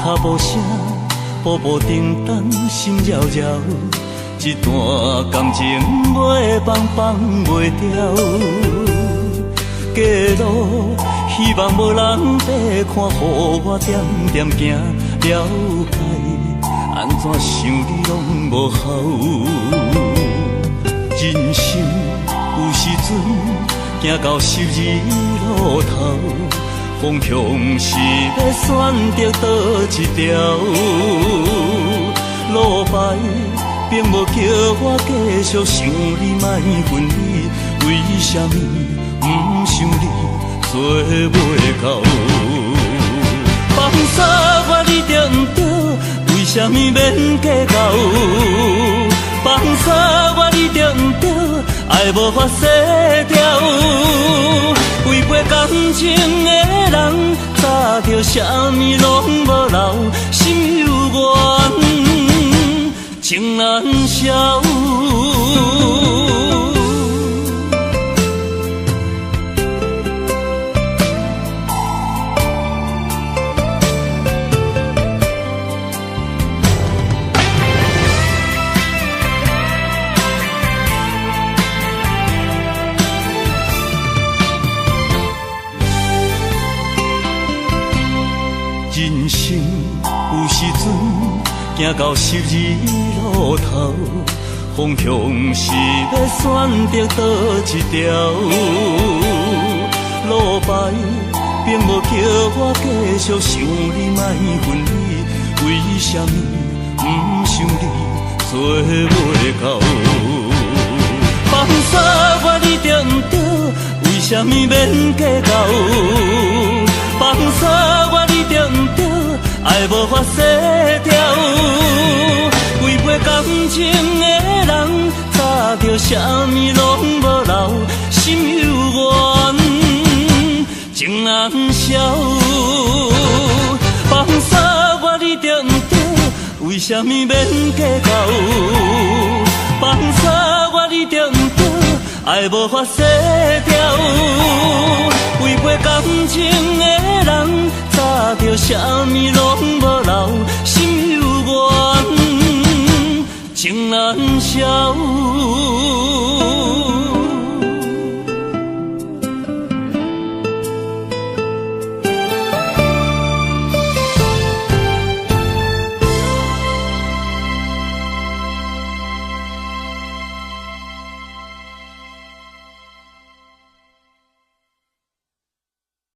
脚步声，步步叮当，心绕绕。一段感情袂放放袂掉，街路希望无人在看，予我点点行了海，安怎想你拢无效。人生有时阵行到12路头，方向是要选择倒一条路牌。并无叫我继续想你，莫分离。为什么不想你做袂到？放手我你着不着？为什么免计较？放手我你着不着？爱无法洗掉。违背感情的人，早着啥物拢无留，心有怨。情难消，人生有时阵行到12路头，方向是要选择倒一条路牌，并无叫我继续想你，莫分离。为什么不想你做袂到？放手我你着不着？为什么免计较？放手我你着不着？爱无法洗掉。违背感情的人，早着啥物拢无留，心有怨，情难消。放手我你着不着？为什么免计较？放手我你着不着？爱无法洗掉。违背感情的人，早着啥物拢无留，心有怨，情难消。